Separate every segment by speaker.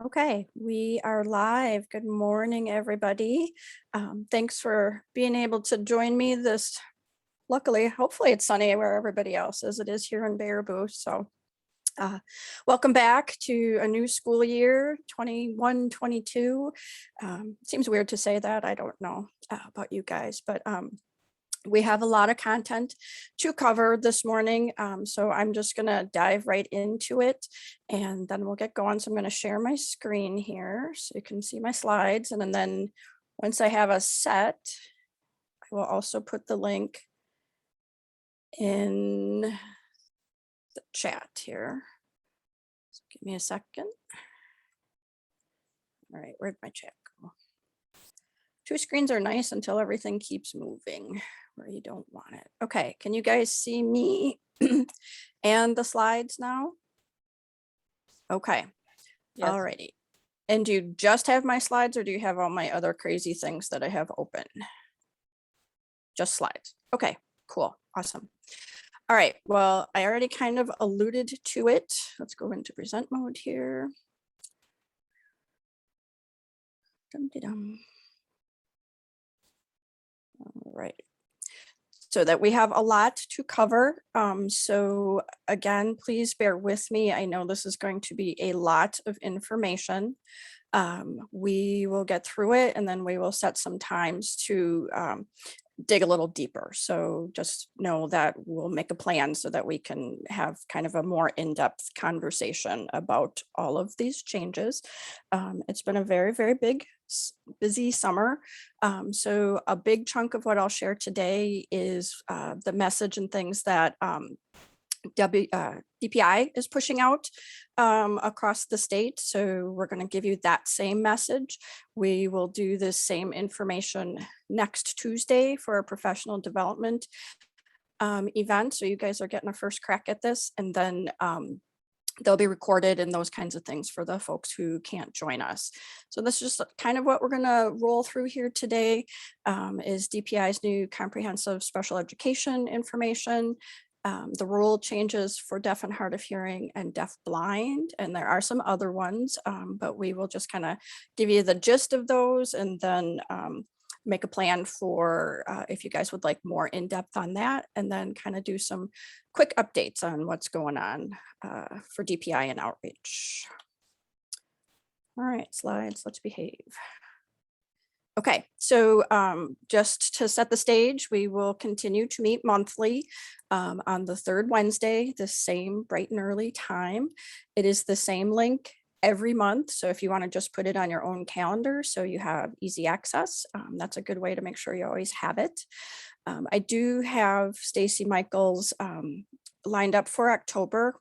Speaker 1: Okay, we are live. Good morning, everybody. Thanks for being able to join me this. Luckily, hopefully it's sunny where everybody else is. It is here in Baraboo. So welcome back to a new school year, 21-22. Seems weird to say that. I don't know about you guys, but we have a lot of content to cover this morning, so I'm just going to dive right into it and then we'll get going. So I'm going to share my screen here so you can see my slides, and then once I have a set, I will also put the link in the chat here. So give me a second. All right, where'd my chat go? Two screens are nice until everything keeps moving where you don't want it. Okay, can you guys see me and the slides now? Okay,
Speaker 2: Yes.
Speaker 1: alrighty. And do you just have my slides or do you have all my other crazy things that I have open? Just slides. Okay, cool, awesome. All right, well, I already kind of alluded to it. Let's go into present mode here. Dum-de-dum. All right. So that we have a lot to cover. So again, please bear with me. I know this is going to be a lot of information. We will get through it and then we will set some times to dig a little deeper. So just know that we'll make a plan so that we can have kind of a more in-depth conversation about all of these changes. It's been a very, very busy summer. So a big chunk of what I'll share today is the message and things that DPI is pushing out across the state. So we're going to give you that same message. We will do this same information next Tuesday for a professional development event. So you guys are getting a first crack at this, and then they'll be recorded and those kinds of things for the folks who can't join us. So this is just kind of what we're going to roll through here today, is DPI's new comprehensive special education information. The rule changes for deaf and hard of hearing and deaf blind, and there are some other ones, but we will just kind of give you the gist of those and then make a plan for if you guys would like more in depth on that, and then kind of do some quick updates on what's going on for DPI and outreach. All right, slides, let's behave. Okay, so just to set the stage, we will continue to meet monthly on the third Wednesday, the same bright and early time. It is the same link every month. So if you want to just put it on your own calendar so you have easy access, that's a good way to make sure you always have it. I do have Stacy Michaels lined up for October.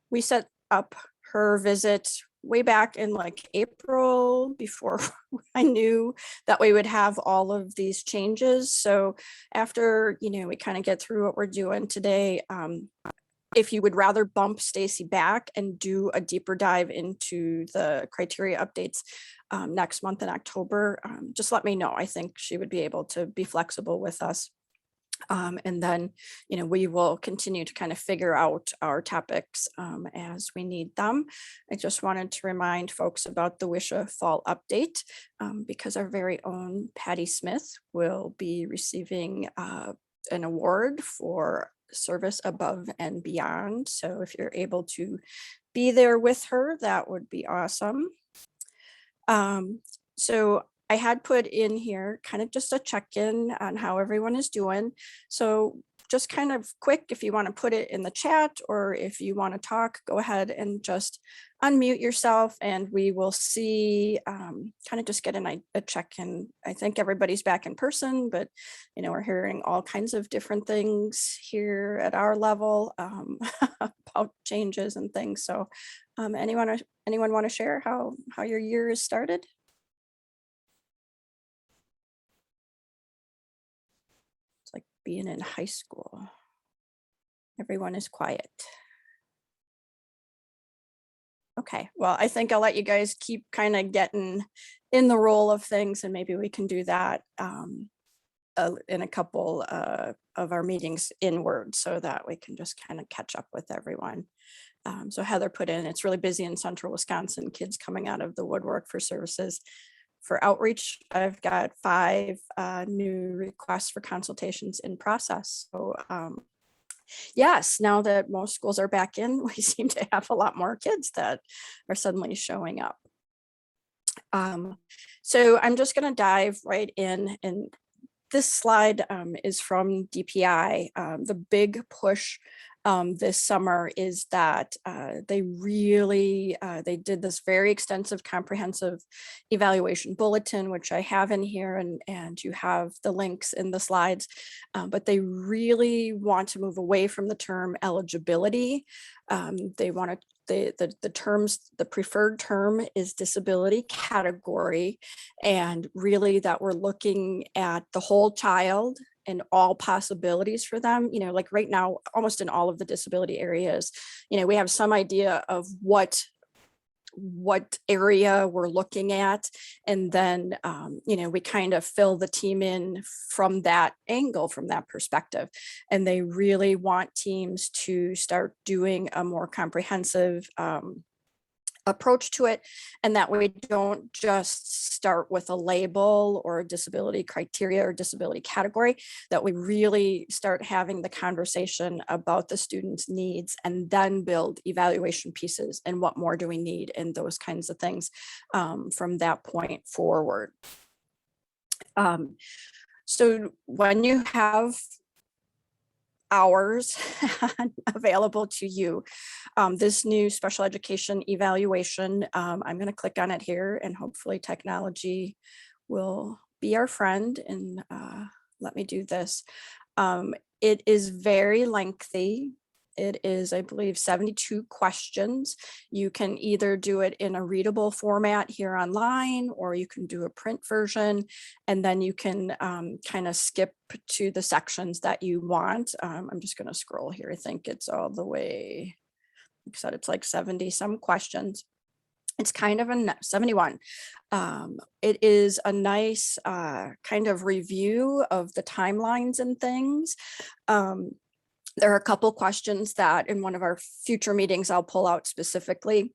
Speaker 1: We set up her visit way back in like April before I knew that we would have all of these changes. So after, we kind of get through what we're doing today, if you would rather bump Stacy back and do a deeper dive into the criteria updates next month in October, just let me know. I think she would be able to be flexible with us. And then, we will continue to kind of figure out our topics as we need them. I just wanted to remind folks about the Wisha Fall Update because our very own Patty Smith will be receiving an award for service above and beyond. So if you're able to be there with her, that would be awesome. So I had put in here kind of just a check-in on how everyone is doing. So just kind of quick, if you want to put it in the chat or if you want to talk, go ahead and just unmute yourself and we will see, kind of just get a check-in. I think everybody's back in person, but we're hearing all kinds of different things here at our level about changes and things. So anyone want to share how your year has started? Like being in high school. Everyone is quiet. Okay, well, I think I'll let you guys keep kind of getting in the role of things, and maybe we can do that in a couple of our meetings inward so that we can just kind of catch up with everyone. So Heather put in, it's really busy in central Wisconsin, kids coming out of the woodwork for services. For outreach, I've got 5 new requests for consultations in process. So yes, now that most schools are back in, we seem to have a lot more kids that are suddenly showing up. So I'm just going to dive right in, and this slide is from DPI. The big push this summer is that they did this very extensive comprehensive evaluation bulletin, which I have in here, and you have the links in the slides, but they really want to move away from the term eligibility. They want to the terms, the preferred term is disability category, and really that we're looking at the whole child and all possibilities for them. You know, like right now, almost in all of the disability areas, you know, we have some idea of what area we're looking at, and then you know, we kind of fill the team in from that angle, from that perspective. And they really want teams to start doing a more comprehensive approach to it, and that we don't just start with a label or a disability criteria or disability category, that we really start having the conversation about the students' needs and then build evaluation pieces and what more do we need and those kinds of things from that point forward. So when you have hours available to you, this new special education evaluation, I'm going to click on it here, and hopefully technology will be our friend and let me do this. It is very lengthy. It is, I believe, 72 questions. You can either do it in a readable format here online, or you can do a print version, and then you can kind of skip to the sections that you want. I'm just going to scroll here. I think it's all the way, like I said, it's like 70 some questions. It's kind of a 71. It is a nice kind of review of the timelines and things. There are a couple questions that in one of our future meetings I'll pull out specifically.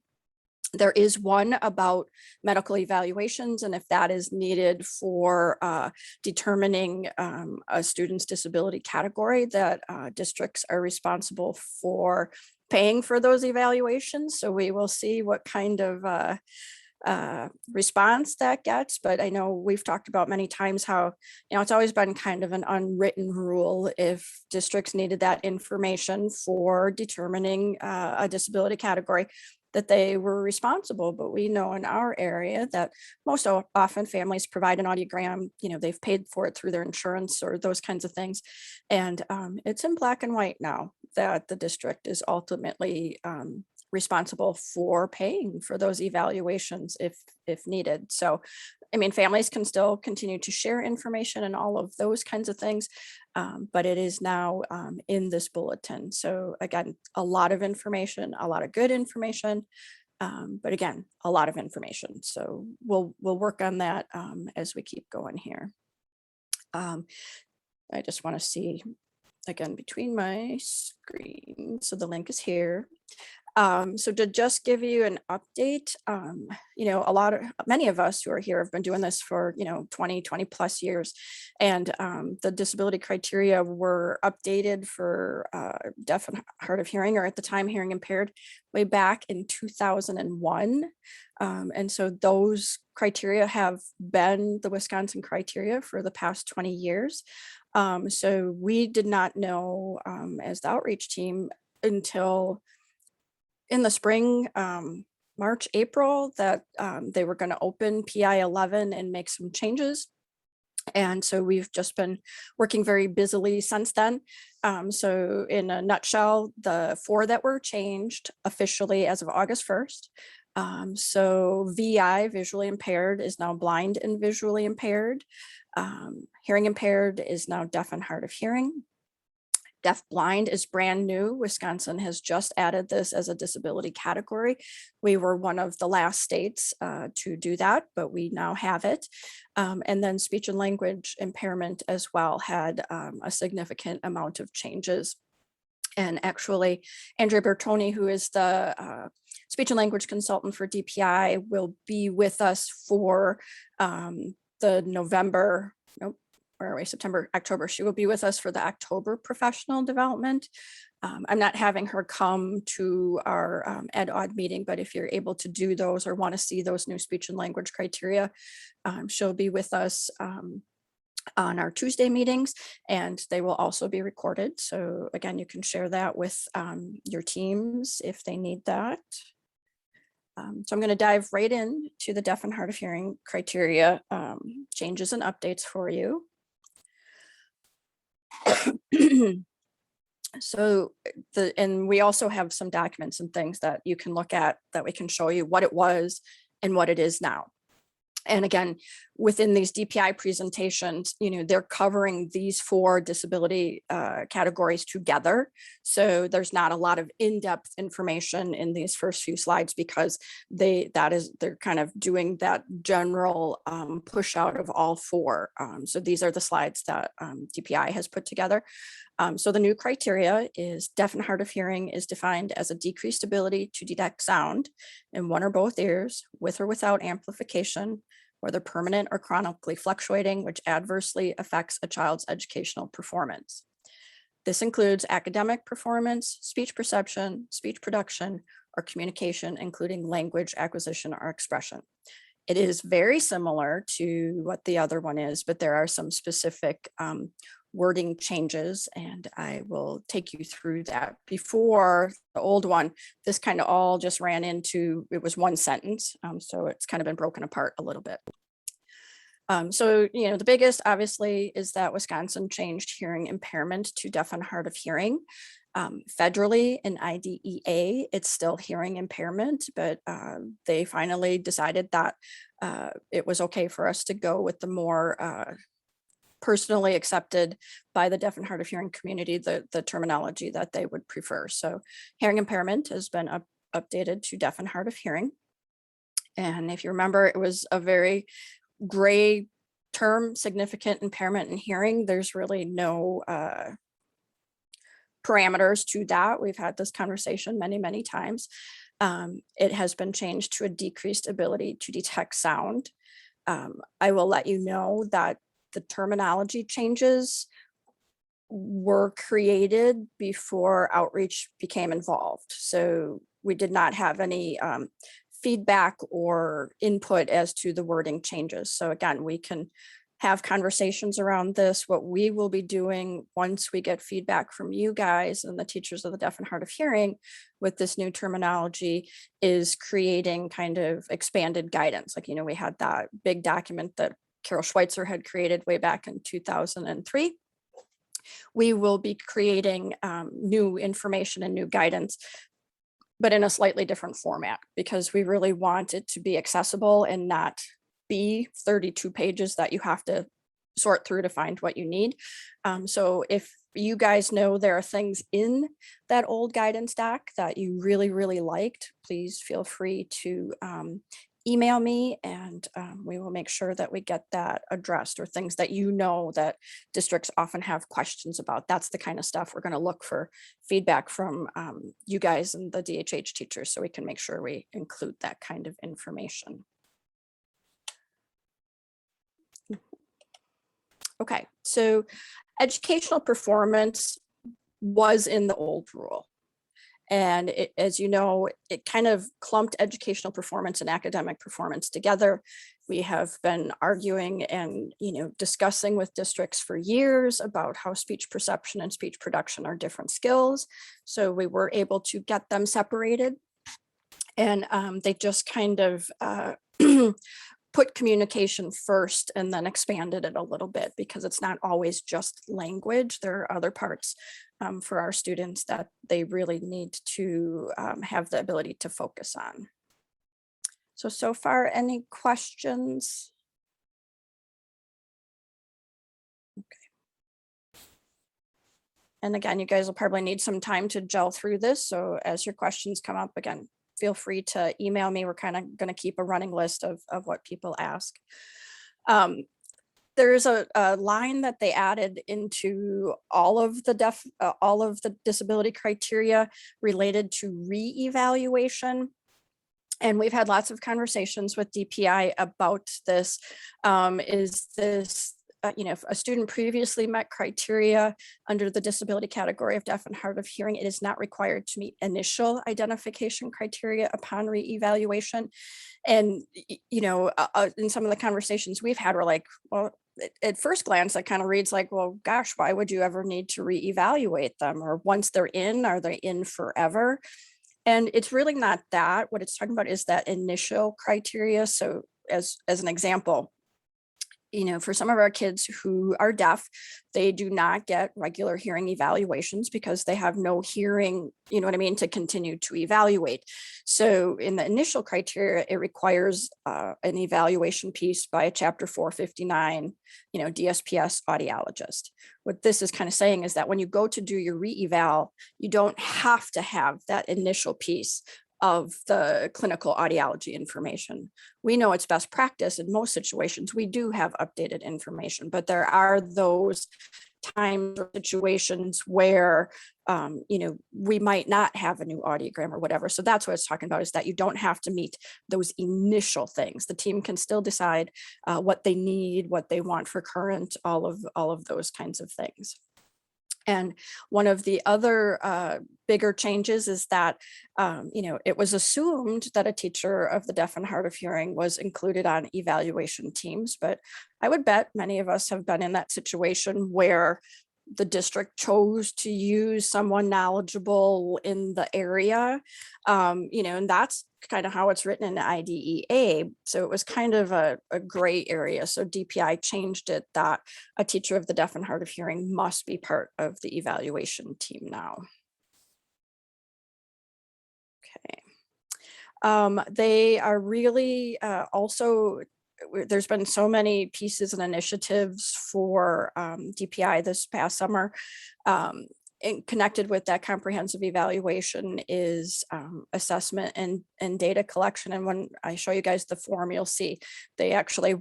Speaker 1: There is one about medical evaluations and if that is needed for determining a student's disability category, that districts are responsible for paying for those evaluations. So we will see what kind of response that gets. But I know we've talked about many times how, you know, it's always been kind of an unwritten rule, if districts needed that information for determining a disability category, that they were responsible. But we know in our area that most often families provide an audiogram, you know, they've paid for it through their insurance or those kinds of things. And it's in black and white now that the district is ultimately responsible for paying for those evaluations if needed. So, I mean, families can still continue to share information and all of those kinds of things, but it is now in this bulletin. So again, a lot of information, a lot of good information, but again, a lot of information. So we'll work on that as we keep going here. I just want to see again between my screen. So the link is here. So to just give you an update, you know, many of us who are here have been doing this for, you know, 20 plus years. And the disability criteria were updated for deaf and hard of hearing, or at the time hearing impaired, way back in 2001. And so those criteria have been the Wisconsin criteria for the past 20 years. So we did not know as the outreach team until in the spring, March, April, that they were going to open PI 11 and make some changes. And so we've just been working very busily since then. So in a nutshell, the 4 that were changed officially as of August 1st. So VI, visually impaired, is now blind and visually impaired. Hearing impaired is now deaf and hard of hearing. Deaf blind is brand new. Wisconsin has just added this as a disability category. We were one of the last states to do that, but we now have it. And then speech and language impairment as well had a significant amount of changes. And actually, Andrea Bertoni, who is the speech and language consultant for DPI, will be with us for the November, nope, where are we, September, October. She will be with us for the October professional development. I'm not having her come to our Aud meeting, but if you're able to do those or want to see those new speech and language criteria, she'll be with us on our Tuesday meetings, and they will also be recorded. So again, you can share that with your teams if they need that. So I'm going to dive right in to the deaf and hard of hearing criteria changes and updates for you. So and we also have some documents and things that you can look at that we can show you what it was and what it is now. And again, within these DPI presentations, they're covering these 4 disability categories together. So there's not a lot of in-depth information in these first few slides because they're kind of doing that general push out of all 4. So these are the slides that DPI has put together. So the new criteria is deaf and hard of hearing is defined as a decreased ability to detect sound in one or both ears with or without amplification, whether permanent or chronically fluctuating, which adversely affects a child's educational performance. This includes academic performance, speech perception, speech production, or communication, including language acquisition or expression. It is very similar to what the other one is, but there are some specific wording changes, and I will take you through that. Before the old one, this kind of all just ran into, it was one sentence. So it's kind of been broken apart a little bit. So, the biggest obviously is that Wisconsin changed hearing impairment to deaf and hard of hearing. Federally in IDEA, it's still hearing impairment, but they finally decided that it was okay for us to go with the more personally accepted by the deaf and hard of hearing community, the terminology that they would prefer. So hearing impairment has been updated to deaf and hard of hearing. And if you remember, it was a very gray term, significant impairment in hearing. There's really no parameters to that. We've had this conversation many, many times. It has been changed to a decreased ability to detect sound. I will let you know that the terminology changes were created before outreach became involved. So we did not have any feedback or input as to the wording changes. So again, we can have conversations around this. What we will be doing once we get feedback from you guys and the teachers of the deaf and hard of hearing with this new terminology is creating kind of expanded guidance. Like, we had that big document that Carol Schweitzer had created way back in 2003. We will be creating new information and new guidance, but in a slightly different format, because we really want it to be accessible and not be 32 pages that you have to sort through to find what you need. So if you guys know there are things in that old guidance doc that you really, really liked, please feel free to email me, and we will make sure that we get that addressed, or things that that districts often have questions about. That's the kind of stuff we're going to look for feedback from you guys and the DHH teachers, so we can make sure we include that kind of information. Okay, so educational performance was in the old rule. And as you know, it kind of clumped educational performance and academic performance together. We have been arguing and discussing with districts for years about how speech perception and speech production are different skills. So we were able to get them separated. And they just kind of put communication first and then expanded it a little bit, because it's not always just language. There are other parts for our students that they really need to have the ability to focus on. So far, any questions? Okay. And again, you guys will probably need some time to gel through this. So as your questions come up, again, feel free to email me. We're kind of going to keep a running list of what people ask. There's a line that they added into all of the disability criteria related to re-evaluation. And we've had lots of conversations with DPI about this. Is this, if a student previously met criteria under the disability category of deaf and hard of hearing, it is not required to meet initial identification criteria upon re-evaluation. And, in some of the conversations we've had, we're like, well, at first glance, that kind of reads like, well, gosh, why would you ever need to reevaluate them? Or once they're in, are they in forever? And it's really not that. What it's talking about is that initial criteria. So as an example, for some of our kids who are deaf, they do not get regular hearing evaluations because they have no hearing, to continue to evaluate. So in the initial criteria, it requires an evaluation piece by a Chapter 459, DSPS audiologist. What this is kind of saying is that when you go to do your re-eval, you don't have to have that initial piece of the clinical audiology information. We know it's best practice in most situations. We do have updated information, but there are those times or situations where, we might not have a new audiogram or whatever. So that's what it's talking about, is that you don't have to meet those initial things. The team can still decide what they need, what they want for current, all of those kinds of things. And one of the other bigger changes is that, it was assumed that a teacher of the deaf and hard of hearing was included on evaluation teams, but I would bet many of us have been in that situation where the district chose to use someone knowledgeable in the area, and that's kind of how it's written in the IDEA. So it was kind of a gray area. So DPI changed it that a teacher of the deaf and hard of hearing must be part of the evaluation team now. Okay. They are really also, there's been so many pieces and initiatives for DPI this past summer. Connected with that comprehensive evaluation is assessment and data collection. And when I show you guys the form, you'll see they actually,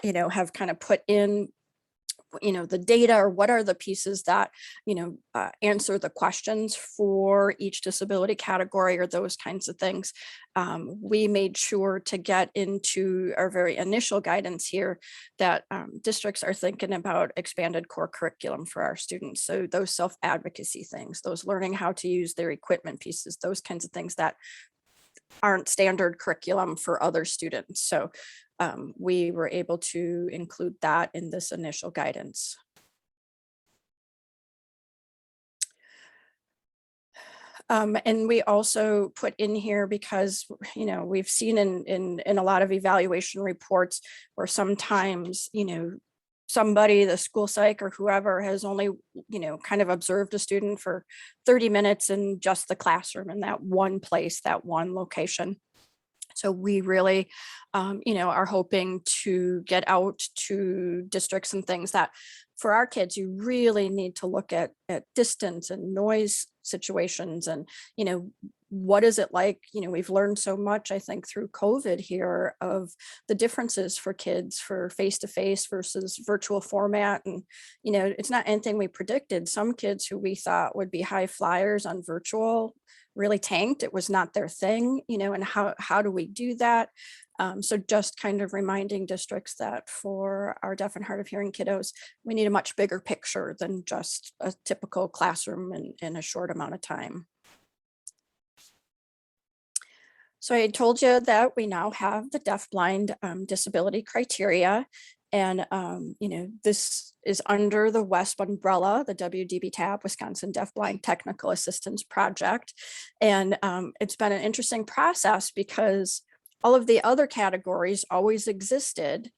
Speaker 1: have kind of put in, the data, or what are the pieces that, answer the questions for each disability category, or those kinds of things. We made sure to get into our very initial guidance here that districts are thinking about expanded core curriculum for our students. So those self-advocacy things, those learning how to use their equipment pieces, those kinds of things that aren't standard curriculum for other students. So we were able to include that in this initial guidance. And we also put in here because, we've seen in a lot of evaluation reports where sometimes, somebody, the school psych or whoever, has only, kind of observed a student for 30 minutes in just the classroom in that one place, that one location. So we really, are hoping to get out to districts and things that for our kids, you really need to look at distance and noise situations and, what is it like? We've learned so much, I think, through COVID here of the differences for kids for face-to-face versus virtual format. And, it's not anything we predicted. Some kids who we thought would be high flyers on virtual really tanked. It was not their thing, and how do we do that? So just kind of reminding districts that for our deaf and hard of hearing kiddos, we need a much bigger picture than just a typical classroom in a short amount of time. So I told you that we now have the deafblind disability criteria. And, this is under the WESP umbrella, the WDB tab, Wisconsin Deafblind Technical Assistance Project. And it's been an interesting process because all of the other categories always existed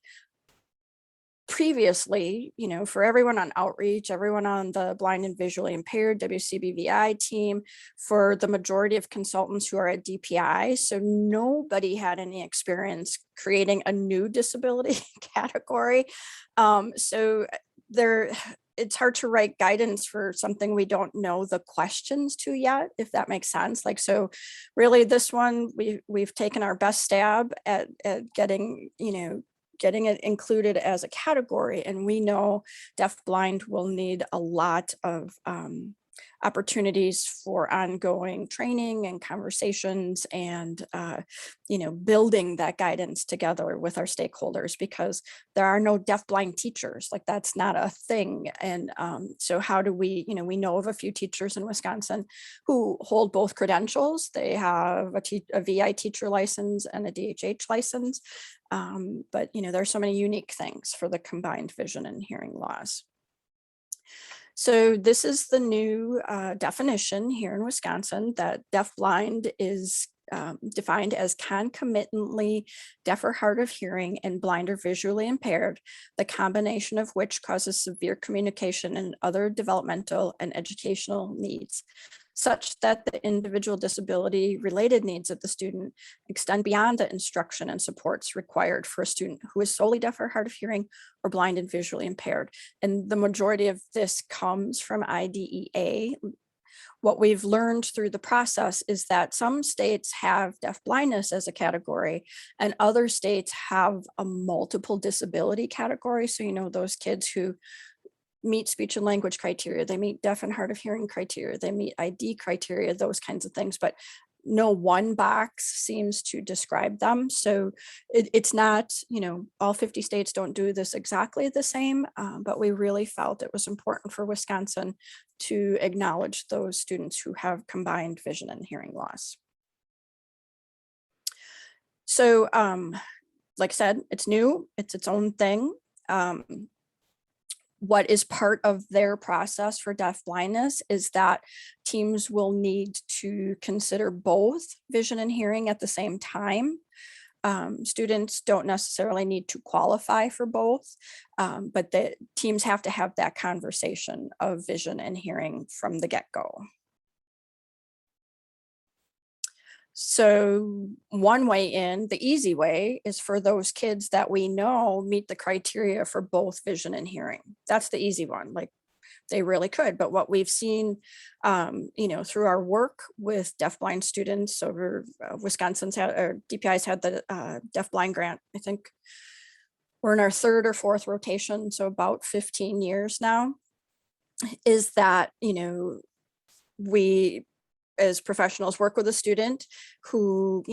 Speaker 1: previously, for everyone on outreach, everyone on the blind and visually impaired WCBVI team, for the majority of consultants who are at DPI. So nobody had any experience creating a new disability category. So it's hard to write guidance for something we don't know the questions to yet, if that makes sense. So really this one, we've taken our best stab at getting, getting it included as a category. And we know deafblind will need a lot of opportunities for ongoing training and conversations and building that guidance together with our stakeholders, because there are no deafblind teachers. Like, that's not a thing. And so how do we know of a few teachers in Wisconsin who hold both credentials. They have a VI teacher license and a DHH license, but there's so many unique things for the combined vision and hearing laws. So this is the new definition here in Wisconsin, that deafblind is defined as concomitantly deaf or hard of hearing and blind or visually impaired, the combination of which causes severe communication and other developmental and educational needs, such that the individual disability related needs of the student extend beyond the instruction and supports required for a student who is solely deaf or hard of hearing or blind and visually impaired. And the majority of this comes from IDEA. What we've learned through the process is that some states have deafblindness as a category, and other states have a multiple disability category. So, those kids who meet speech and language criteria, they meet deaf and hard of hearing criteria, they meet ID criteria, those kinds of things, but no one box seems to describe them. So it's not, all 50 states don't do this exactly the same, but we really felt it was important for Wisconsin to acknowledge those students who have combined vision and hearing loss. So like I said, it's new, it's its own thing. What is part of their process for deafblindness is that teams will need to consider both vision and hearing at the same time. Students don't necessarily need to qualify for both, but the teams have to have that conversation of vision and hearing from the get-go. So one way in, the easy way, is for those kids that we know meet the criteria for both vision and hearing. That's the easy one. Like, they really could. But what we've seen, through our work with deafblind students over Wisconsin's had, or DPI's had the deafblind grant. I think we're in our third or fourth rotation, so about 15 years now, is that, we as professionals work with a student who,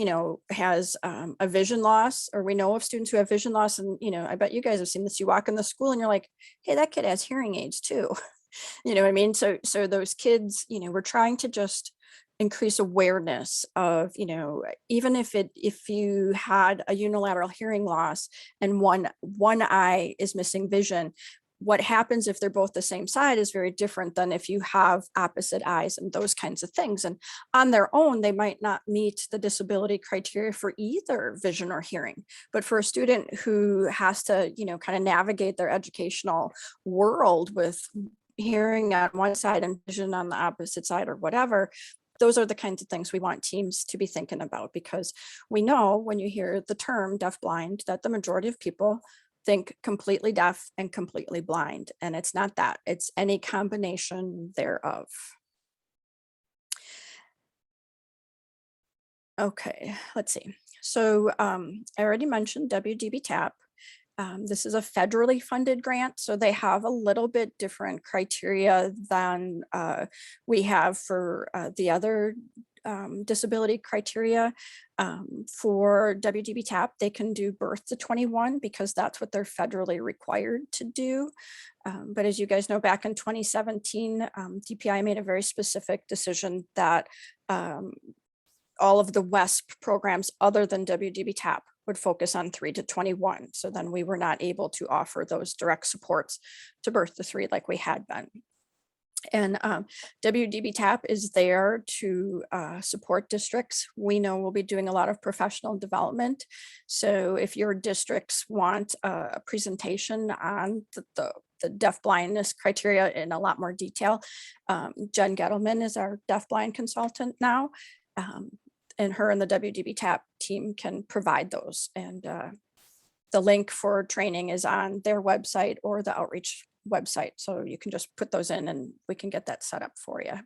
Speaker 1: has a vision loss, or we know of students who have vision loss. And, I bet you guys have seen this. You walk in the school and you're like, hey, that kid has hearing aids too. You know what I mean? So those kids, we're trying to just increase awareness of, even if you had a unilateral hearing loss and one eye is missing vision, what happens if they're both the same side is very different than if you have opposite eyes and those kinds of things. And on their own, they might not meet the disability criteria for either vision or hearing. But for a student who has to, kind of navigate their educational world with hearing on one side and vision on the opposite side or whatever, those are the kinds of things we want teams to be thinking about, because we know when you hear the term deafblind that the majority of people think completely deaf and completely blind, and it's not that. It's any combination thereof. Okay, let's see. So I already mentioned WDB TAP. This is a federally funded grant, so they have a little bit different criteria than we have for the other disability criteria. For WDB TAP, they can do birth to 21 because that's what they're federally required to do. But as you guys know, back in 2017, DPI made a very specific decision that all of the WESP programs other than WDB TAP would focus on 3 to 21. So then we were not able to offer those direct supports to birth to 3 like we had been. And WDB TAP is there to support districts. We know we'll be doing a lot of professional development. So if your districts want a presentation on the deafblindness criteria in a lot more detail, Jen Gettleman is our deafblind consultant now. And her and the WDB TAP team can provide those. And the link for training is on their website or the outreach website. So you can just put those in and we can get that set up for you.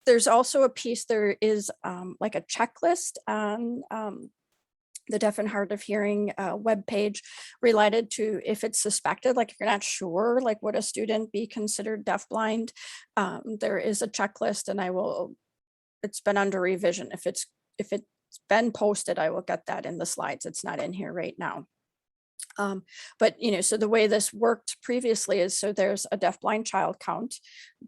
Speaker 1: There's also a piece, there is like a checklist on the deaf and hard of hearing webpage related to if it's suspected, like if you're not sure, like would a student be considered deafblind? There is a checklist, and it's been under revision. If it's been posted, I will get that in the slides. It's not in here right now. But so the way this worked previously is, so there's a deafblind child count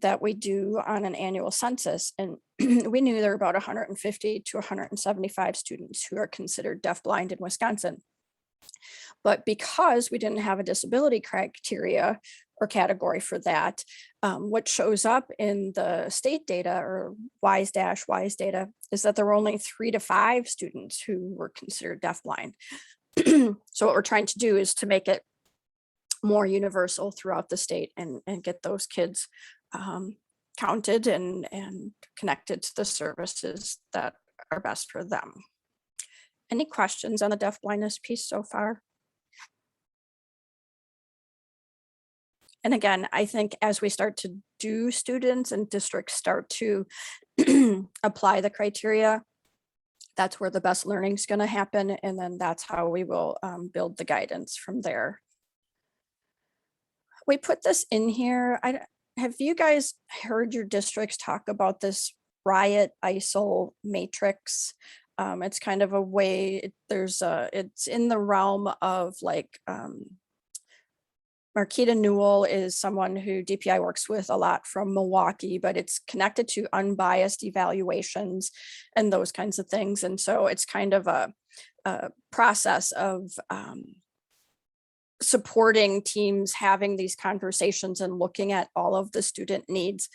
Speaker 1: that we do on an annual census, and we knew there were about 150 to 175 students who are considered deafblind in Wisconsin. But because we didn't have a disability criteria or category for that, what shows up in the state data, or WISE data, is that there were only 3 to 5 students who were considered deafblind. So what we're trying to do is to make it more universal throughout the state, and get those kids counted and connected to the services that are best for them. Any questions on the deaf blindness piece so far? And again, I think as we start to do students and districts start to apply the criteria, that's where the best learning is going to happen. And then that's how we will build the guidance from there. We put this in here. Have you guys heard your districts talk about this riot ISIL matrix? It's kind of a way, it's in the realm of like, Marquita Newell is someone who DPI works with a lot from Milwaukee, but it's connected to unbiased evaluations and those kinds of things. And so it's kind of a process of supporting teams having these conversations and looking at all of the student needs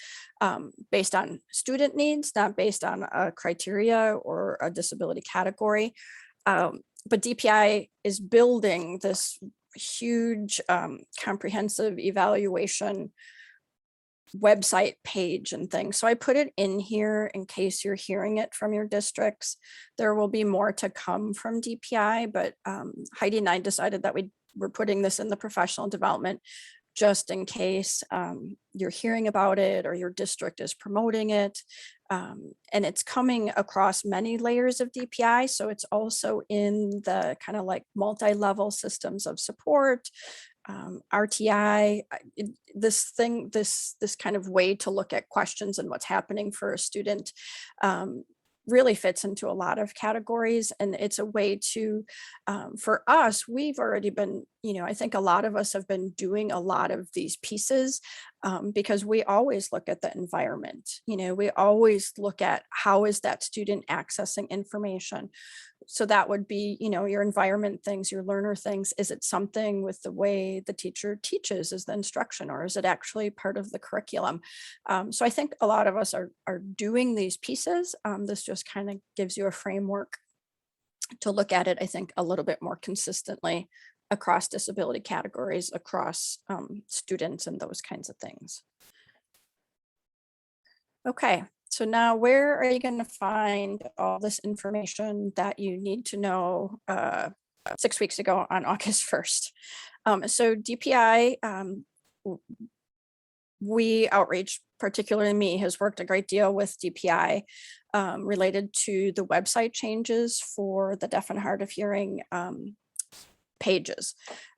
Speaker 1: based on student needs, not based on a criteria or a disability category. But DPI is building this huge comprehensive evaluation website page and things. So I put it in here in case you're hearing it from your districts. There will be more to come from DPI, but Heidi and I decided that we're putting this in the professional development just in case you're hearing about it or your district is promoting it. And it's coming across many layers of DPI. So it's also in the kind of like multi-level systems of support, RTI, this kind of way to look at questions and what's happening for a student really fits into a lot of categories. And it's a way to, for us, we've already been, I think a lot of us have been doing a lot of these pieces because we always look at the environment. We always look at how is that student accessing information. So that would be, your environment things, your learner things. Is it something with the way the teacher teaches is the instruction, or is it actually part of the curriculum? So I think a lot of us are doing these pieces. This just kind of gives you a framework to look at it, I think, a little bit more consistently across disability categories, across students and those kinds of things. Okay. So now where are you going to find all this information that you need to know 6 weeks ago on August 1st? So DPI, we outreach, particularly me, has worked a great deal with DPI related to the website changes for the deaf and hard of hearing pages.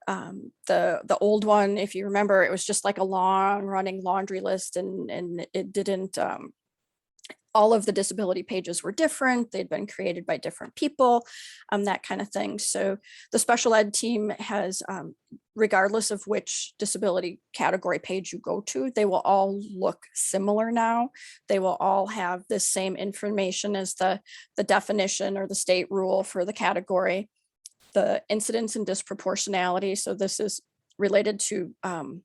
Speaker 1: The old one, if you remember, it was just like a long running laundry list, and it didn't, all of the disability pages were different. They'd been created by different people, that kind of thing. So the special ed team has, regardless of which disability category page you go to, they will all look similar now. They will all have the same information as the definition or the state rule for the category, the incidence and disproportionality. So this is related to how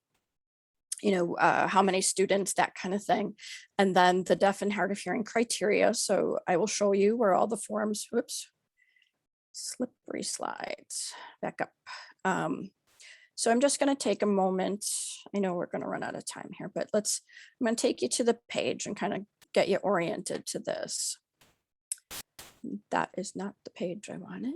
Speaker 1: many students, that kind of thing. And then the deaf and hard of hearing criteria. So I will show you where all the forms, whoops, slippery slides, back up. So I'm just going to take a moment. I know we're going to run out of time here, but I'm going to take you to the page and kind of get you oriented to this. That is not the page I wanted.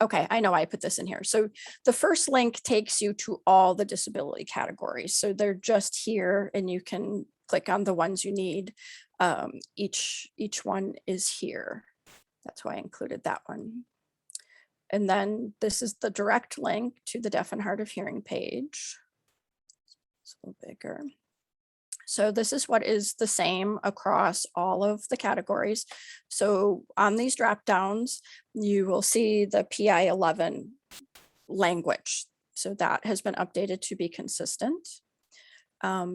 Speaker 1: Okay, I know I put this in here. So the first link takes you to all the disability categories. So they're just here and you can click on the ones you need. Each one is here. That's why I included that one. And then this is the direct link to the deaf and hard of hearing page. It's a little bigger. So this is what is the same across all of the categories. So on these drop downs, you will see the PI 11 language. So that has been updated to be consistent.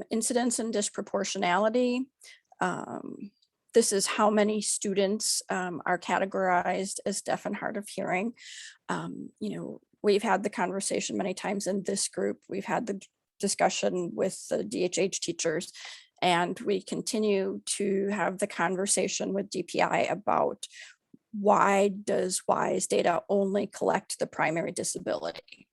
Speaker 1: Incidence and disproportionality. This is how many students are categorized as deaf and hard of hearing. We've had the conversation many times in this group. We've had the discussion with the DHH teachers, and we continue to have the conversation with DPI about why does WISE data only collect the primary disability?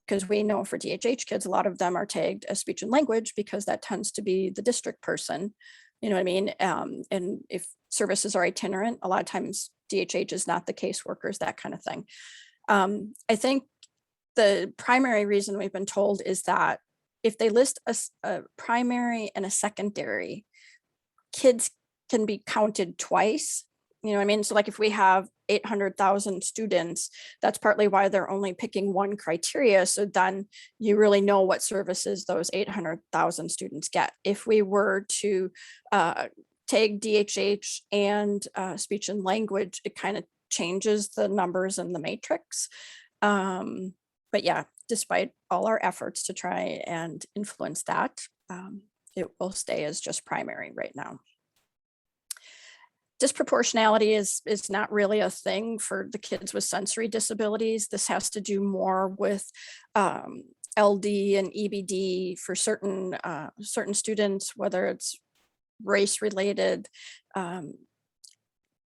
Speaker 1: Because we know for DHH kids, a lot of them are tagged as speech and language because that tends to be the district person, you know what I mean? And if services are itinerant, a lot of times DHH is not the caseworkers, that kind of thing. I think the primary reason we've been told is that if they list a primary and a secondary, kids can be counted twice. You know what I mean? So like if we have 800,000 students, that's partly why they're only picking one criteria. So then you really know what services those 800,000 students get. If we were to tag DHH and speech and language, it kind of changes the numbers in the matrix. But yeah, despite all our efforts to try and influence that, it will stay as just primary right now. Disproportionality is not really a thing for the kids with sensory disabilities. This has to do more with LD and EBD for certain students, whether it's race related,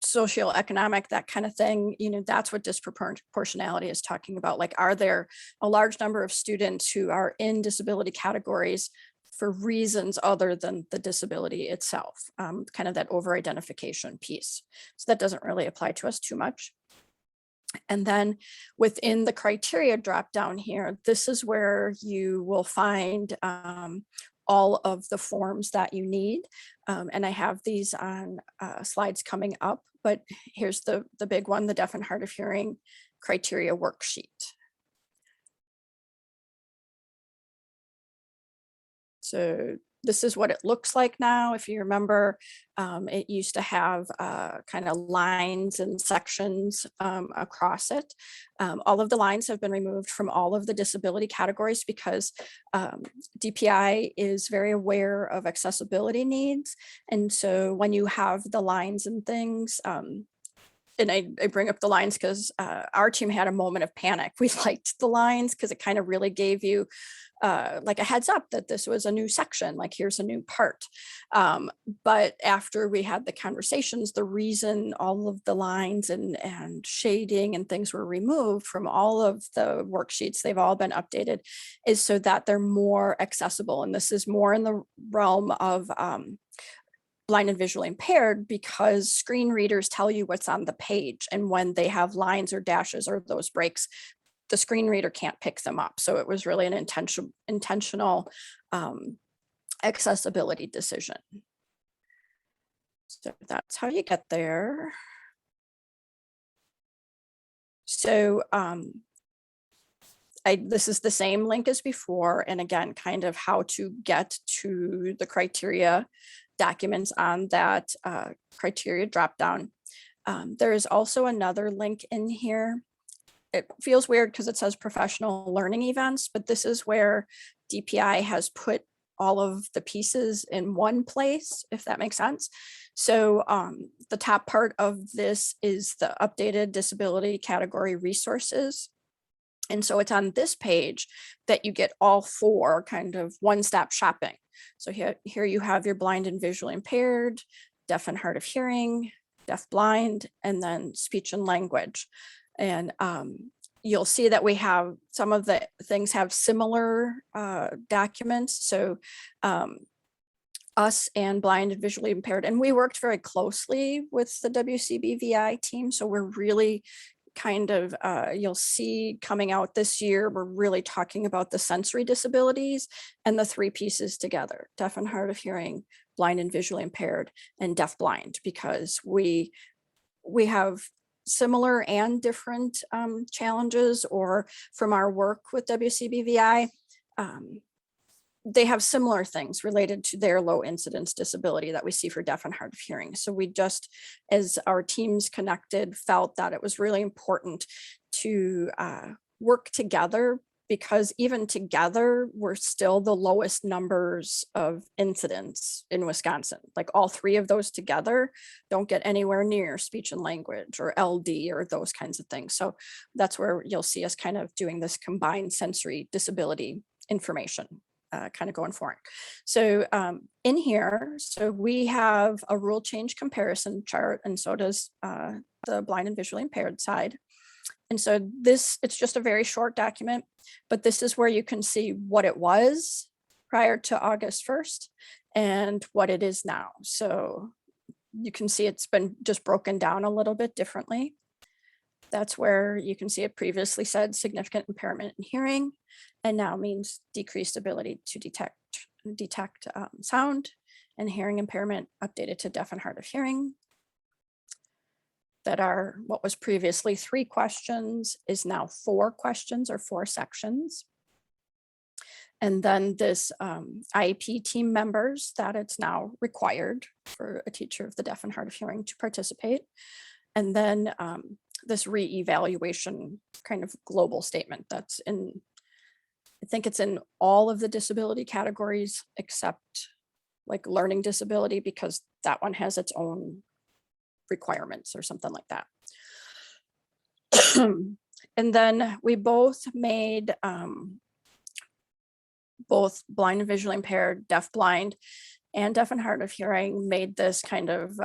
Speaker 1: socioeconomic, that kind of thing. That's what disproportionality is talking about. Like, are there a large number of students who are in disability categories for reasons other than the disability itself, kind of that over-identification piece. So that doesn't really apply to us too much. And then within the criteria drop down here, this is where you will find all of the forms that you need. And I have these on slides coming up, but here's the big one, the deaf and hard of hearing criteria worksheet. So this is what it looks like now. If you remember, it used to have kind of lines and sections across it. All of the lines have been removed from all of the disability categories because DPI is very aware of accessibility needs. And so when you have the lines and things, and I bring up the lines because our team had a moment of panic. We liked the lines because it kind of really gave you like a heads up that this was a new section, like here's a new part. But after we had the conversations, the reason all of the lines and shading and things were removed from all of the worksheets, they've all been updated, is so that they're more accessible. And this is more in the realm of blind and visually impaired, because screen readers tell you what's on the page. And when they have lines or dashes or those breaks, the screen reader can't pick them up. So it was really an intentional accessibility decision. So that's how you get there. So this is the same link as before. And again, kind of how to get to the criteria documents on that criteria dropdown. There is also another link in here. It feels weird because it says professional learning events, but this is where DPI has put all of the pieces in one place, if that makes sense. So the top part of this is the updated disability category resources. And so it's on this page that you get all four kind of one-stop shopping. So here you have your blind and visually impaired, deaf and hard of hearing, deaf blind, and then speech and language. And you'll see that we have some of the things have similar documents. So us and blind and visually impaired, and we worked very closely with the WCBVI team. So we're really kind of, you'll see coming out this year, we're really talking about the sensory disabilities and the three pieces together, deaf and hard of hearing, blind and visually impaired, and deaf blind, because we we have similar and different challenges, or from our work with WCBVI, they have similar things related to their low incidence disability that we see for deaf and hard of hearing. So we just, as our teams connected, felt that it was really important to work together, because even together, we're still the lowest numbers of incidents in Wisconsin. Like all three of those together don't get anywhere near speech and language or LD or those kinds of things. So that's where you'll see us kind of doing this combined sensory disability information kind of going forward. So in here, so we have a rule change comparison chart, and so does the blind and visually impaired side. And so this, it's just a very short document, but this is where you can see what it was prior to August 1st and what it is now. So you can see it's been just broken down a little bit differently. That's where you can see it previously said significant impairment in hearing, and now means decreased ability to detect sound, and hearing impairment updated to deaf and hard of hearing. That are what was previously 3 questions is now 4 questions or 4 sections. And then this IEP team members, that it's now required for a teacher of the deaf and hard of hearing to participate. And then this re-evaluation kind of global statement that's in, I think it's in all of the disability categories except like learning disability, because that one has its own requirements or something like that. And then we both made both blind and visually impaired, deaf blind, and deaf and hard of hearing made this kind of,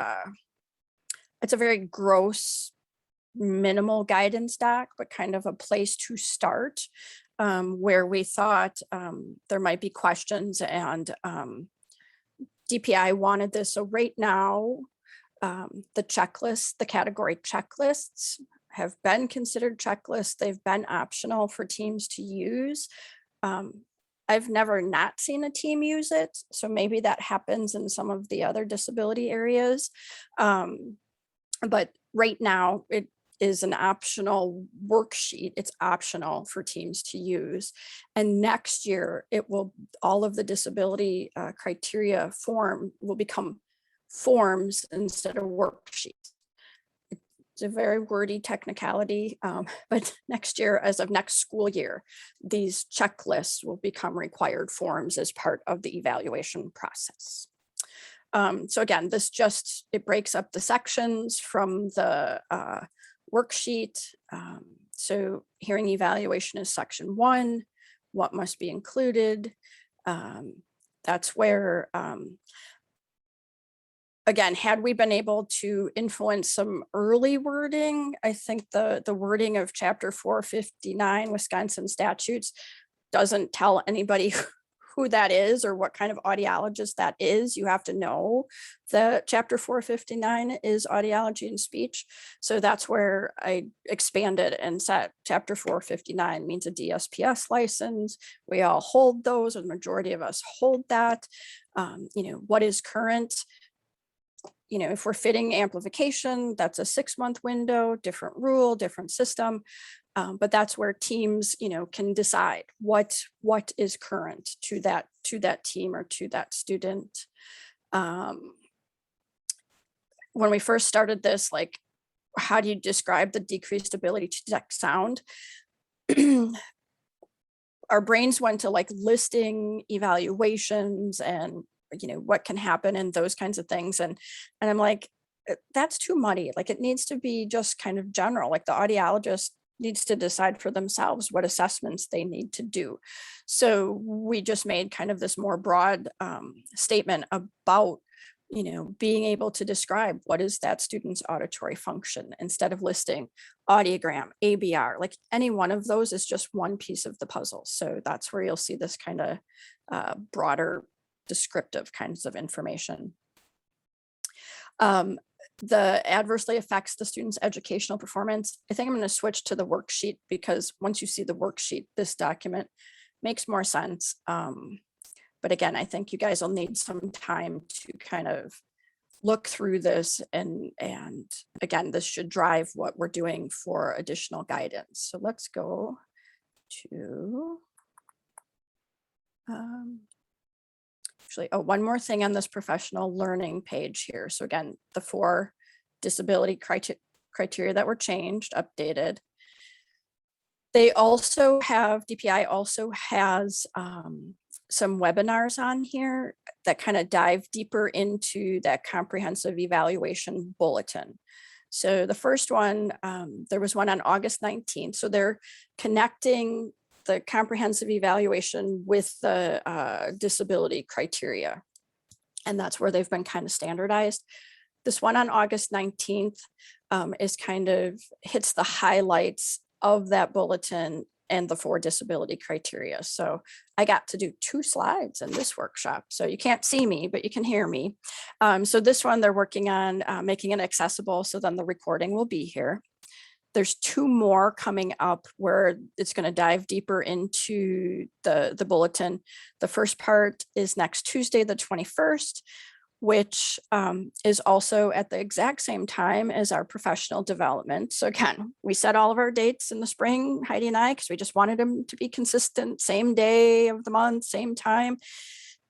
Speaker 1: it's a very gross, minimal guidance doc, but kind of a place to start where we thought there might be questions, and DPI wanted this. So right now, the checklist, the category checklists have been considered checklists. They've been optional for teams to use. I've never not seen a team use it, so maybe that happens in some of the other disability areas. But right now it is an optional worksheet. It's optional for teams to use. And next year it will, all of the disability criteria form will become forms instead of worksheets. It's a very wordy technicality, but next year, as of next school year, these checklists will become required forms as part of the evaluation process. So again, this just, it breaks up the sections from the worksheet. So hearing evaluation is section 1, what must be included. That's where, again, had we been able to influence some early wording, I think the wording of chapter 459 Wisconsin statutes doesn't tell anybody who that is or what kind of audiologist that is. You have to know that chapter 459 is audiology and speech. So that's where I expanded and said chapter 459 means a DSPS license. We all hold those, or the majority of us hold that. You know, what is current? You know, if we're fitting amplification, that's a 6-month window, different rule, different system. But that's where teams, you know, can decide what is current to that team or to that student. When we first started this, like, how do you describe the decreased ability to detect sound? Our brains went to like listing evaluations and, you know, what can happen and those kinds of things. And I'm like, that's too muddy. Like, it needs to be just kind of general, like the audiologist needs to decide for themselves what assessments they need to do. So we just made kind of this more broad statement about, you know, being able to describe what is that student's auditory function, instead of listing audiogram, ABR, like any one of those is just one piece of the puzzle. So that's where you'll see this kind of broader descriptive kinds of information. The adversely affects the student's educational performance. I think I'm going to switch to the worksheet, because once you see the worksheet, this document makes more sense. But again, I think you guys will need some time to kind of look through this, and again, this should drive what we're doing for additional guidance. So let's go to actually, oh, one more thing on this professional learning page here. So again, the 4 disability criteria that were changed, updated. They also have, DPI also has some webinars on here that kind of dive deeper into that comprehensive evaluation bulletin. So the first one, there was one on August 19th. So they're connecting the comprehensive evaluation with the disability criteria. And that's where they've been kind of standardized. This one on August 19th is kind of hits the highlights of that bulletin and the 4 disability criteria. So I got to do 2 slides in this workshop. So you can't see me, but you can hear me. So this one they're working on making it accessible. So then the recording will be here. There's 2 more coming up where it's going to dive deeper into the bulletin. The first part is next Tuesday, the 21st, which is also at the exact same time as our professional development. So again, we set all of our dates in the spring, Heidi and I, because we just wanted them to be consistent, same day of the month, same time.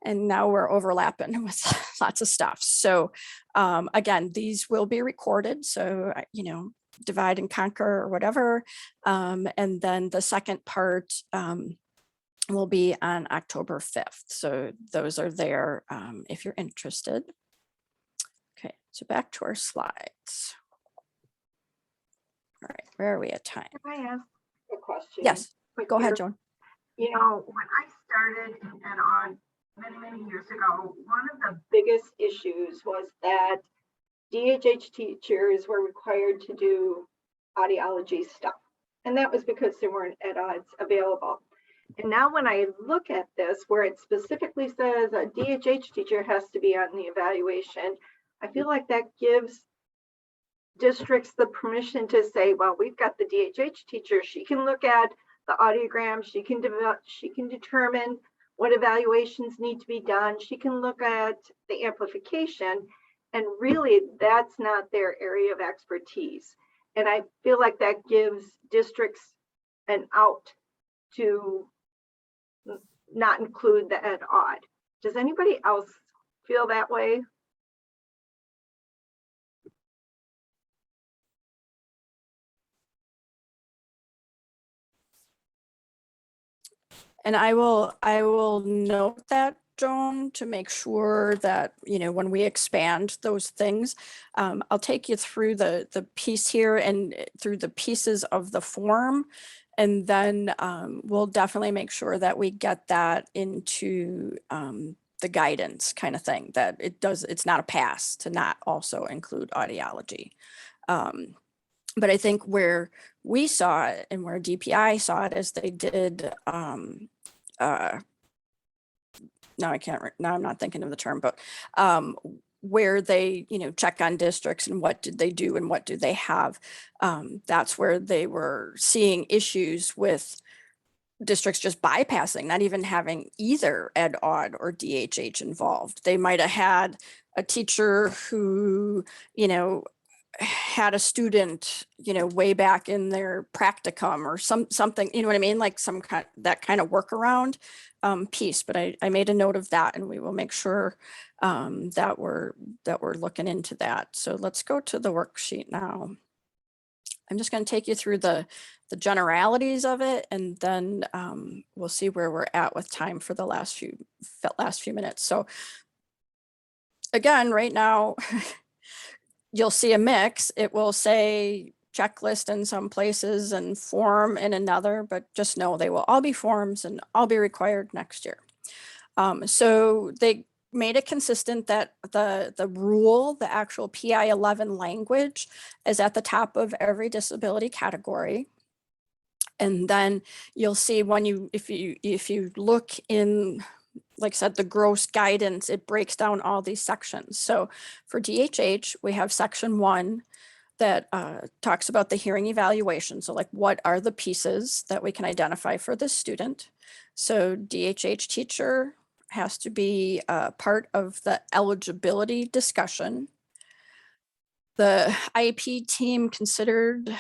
Speaker 1: And now we're overlapping with lots of stuff. So again, these will be recorded. So, divide and conquer or whatever. And then the second part will be on October 5th. So those are there if you're interested. Okay, so back to our slides. All right, where are we at time?
Speaker 2: Can I ask a question?
Speaker 1: Yes, go ahead, Joan.
Speaker 2: When I started and on many years ago, one of the biggest issues was that DHH teachers were required to do audiology stuff. And that was because there weren't ed-odds available. And now when I look at this, where it specifically says a DHH teacher has to be on the evaluation, I feel like that gives districts the permission to say, well, we've got the DHH teacher. She can look at the audiogram. She can determine what evaluations need to be done. She can look at the amplification. And really, that's not their area of expertise. And I feel like that gives districts an out to not include the ed-odd. Does anybody else feel that way?
Speaker 1: And I will note that, Joan, to make sure that, when we expand those things, I'll take you through the piece here and through the pieces of the form. And then we'll definitely make sure that we get that into the guidance kind of thing, that it's not a pass to not also include audiology. But I think where we saw it and where DPI saw it is they did, now I'm not thinking of the term, but where they, check on districts and what did they do and what do they have. That's where they were seeing issues with districts just bypassing, not even having either ed-odd or DHH involved. They might have had a teacher who, had a student, way back in their practicum or something, you know what I mean? Like that kind of workaround piece. But I made a note of that, and we will make sure that we're looking into that. So let's go to the worksheet now. I'm just going to take you through the generalities of it, and then we'll see where we're at with time for the last few minutes. So again, right now, you'll see a mix. It will say checklist in some places and form in another, but just know they will all be forms and all be required next year. So they made it consistent that the rule, the actual PI 11 language, is at the top of every disability category. And then you'll see if you look in, like I said, the gross guidance, it breaks down all these sections. So for DHH, we have section 1 that talks about the hearing evaluation. So like, what are the pieces that we can identify for this student? So DHH teacher has to be part of the eligibility discussion. The IEP team considered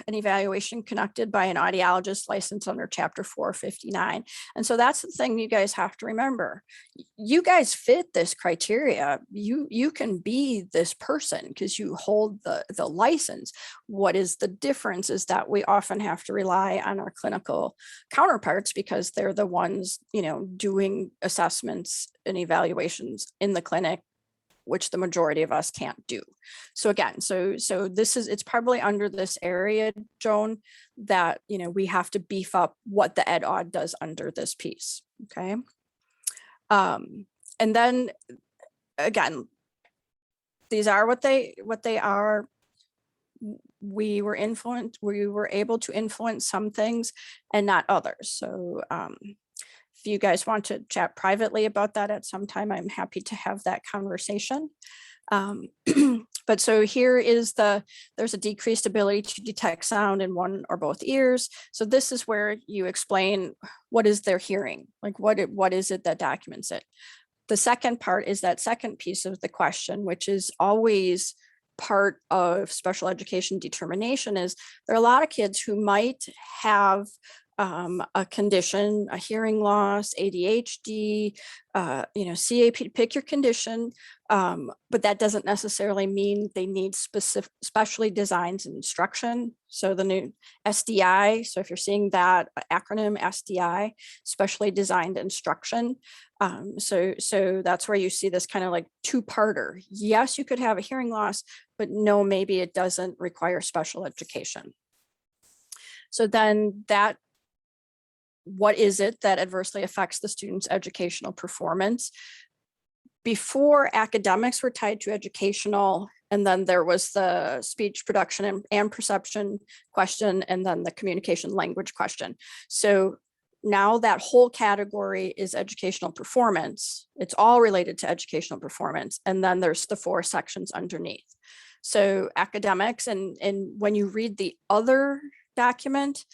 Speaker 1: an evaluation conducted by an audiologist licensed under Chapter 459. And so that's the thing you guys have to remember. You guys fit this criteria. You can be this person because you hold the license. What is the difference is that we often have to rely on our clinical counterparts because they're the ones, doing assessments and evaluations in the clinic, which the majority of us can't do. So again, so it's probably under this area, Joan, that, we have to beef up what the ed aud does under this piece, okay? And then again, these are what they are. We were able to influence some things and not others. So if you guys want to chat privately about that at some time, I'm happy to have that conversation. But so here is there's a decreased ability to detect sound in one or both ears. So this is where you explain what is their hearing, like what is it that documents it. The second part is that second piece of the question, which is always part of special education determination, is there are a lot of kids who might have a condition, a hearing loss, ADHD, CAP, pick your condition, but that doesn't necessarily mean they need specially designed instruction. So the new SDI, so if you're seeing that acronym SDI, specially designed instruction, so that's where you see this kind of like two-parter. Yes, you could have a hearing loss, but no, maybe it doesn't require special education. So then what is it that adversely affects the student's educational performance? Before, academics were tied to educational, and then there was the speech production and perception question, and then the communication language question. So now that whole category is educational performance. It's all related to educational performance. And then there's the 4 sections underneath. So academics, and when you read the other document,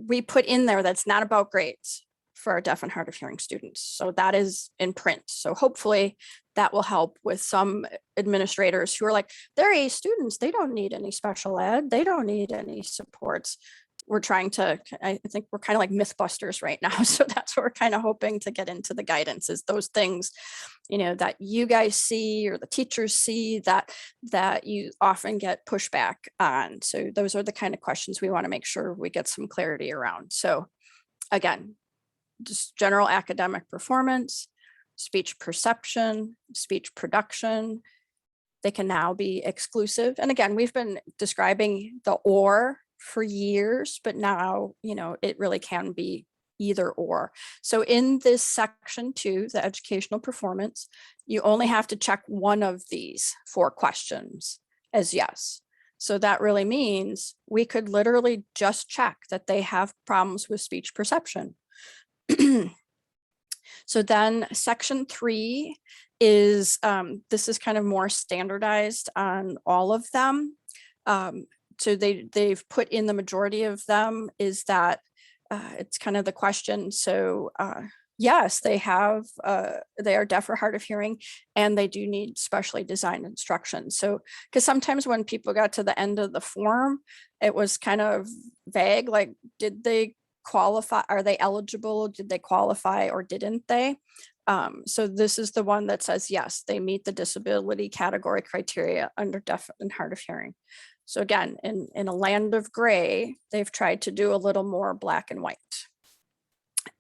Speaker 1: we put in there that's not about grades for our deaf and hard of hearing students. So that is in print. So hopefully that will help with some administrators who are like, they're A students, they don't need any special ed, they don't need any supports. We're trying to, I think we're kind of like Mythbusters right now. So that's what we're kind of hoping to get into the guidance, is those things, that you guys see or the teachers see that you often get pushback on. So those are the kind of questions we want to make sure we get some clarity around. So again, just general academic performance, speech perception, speech production, they can now be exclusive. And again, we've been describing the or for years, but now, it really can be either or. So in this section 2, the educational performance, you only have to check one of these 4 questions as yes. So that really means we could literally just check that they have problems with speech perception. So then section 3 is, this is kind of more standardized on all of them. So they've put in the majority of them is that it's kind of the question. So yes, they are deaf or hard of hearing, and they do need specially designed instruction. So because sometimes when people got to the end of the form, it was kind of vague, like, did they qualify? Are they eligible? Did they qualify or didn't they? So this is the one that says, yes, they meet the disability category criteria under deaf and hard of hearing. So again, in a land of gray, they've tried to do a little more black and white.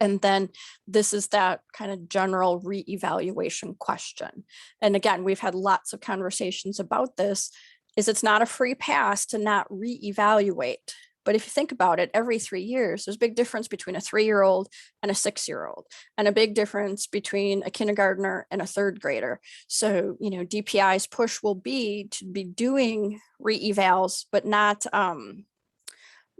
Speaker 1: And then this is that kind of general reevaluation question. And again, we've had lots of conversations about this, is it's not a free pass to not reevaluate. But if you think about it, every 3 years, there's a big difference between a 3-year-old and a 6-year-old, and a big difference between a kindergartner and a 3rd grader. So, DPI's push will be to be doing re-evals, but not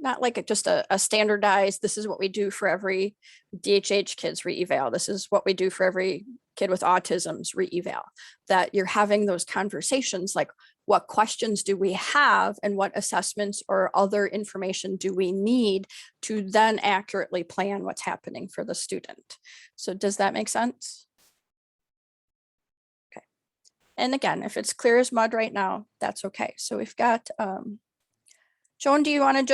Speaker 1: like just a standardized, this is what we do for every DHH kids re-eval. This is what we do for every kid with autism's re-eval. That you're having those conversations like, what questions do we have and what assessments or other information do we need to then accurately plan what's happening for the student? So does that make sense? Okay. And again, if it's clear as mud right now, that's okay. So we've got, Joan, do you want to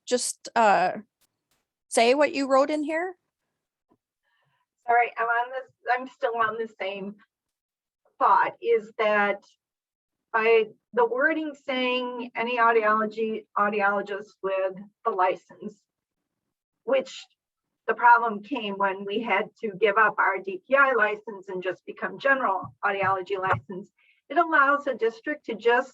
Speaker 1: just say what you wrote in here?
Speaker 2: Sorry, I'm still on the same thought, is that by the wording saying any audiologist with the license, which the problem came when we had to give up our DPI license and just become general audiology license. It allows a district to just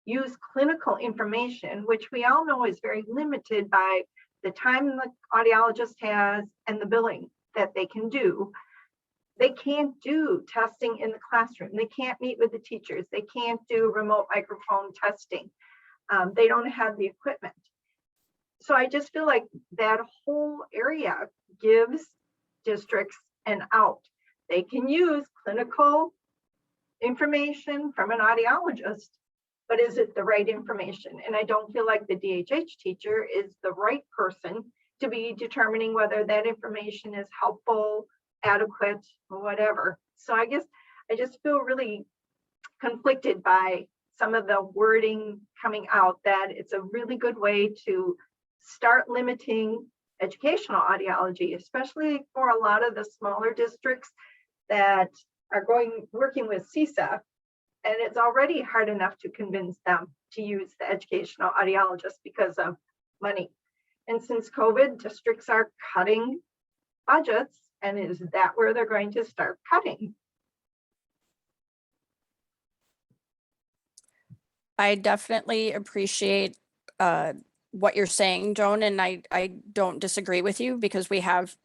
Speaker 2: use clinical information, which we all know is very limited by the time the audiologist has and the billing that they can do. They can't do testing in the classroom. They can't meet with the teachers. They can't do remote microphone testing. They don't have the equipment. So I just feel like that whole area gives districts an out. They can use clinical information from an audiologist, but is it the right information? And I don't feel like the DHH teacher is the right person to be determining whether that information is helpful, adequate, or whatever. So I guess I just feel really conflicted by some of the wording coming out, that it's a really good way to start limiting educational audiology, especially for a lot of the smaller districts that are working with CSA. And it's already hard enough to convince them to use the educational audiologist because of money. And since COVID, districts are cutting budgets, and is that where they're going to start cutting?
Speaker 1: I definitely appreciate what you're saying, Joan, and I don't disagree with you because we have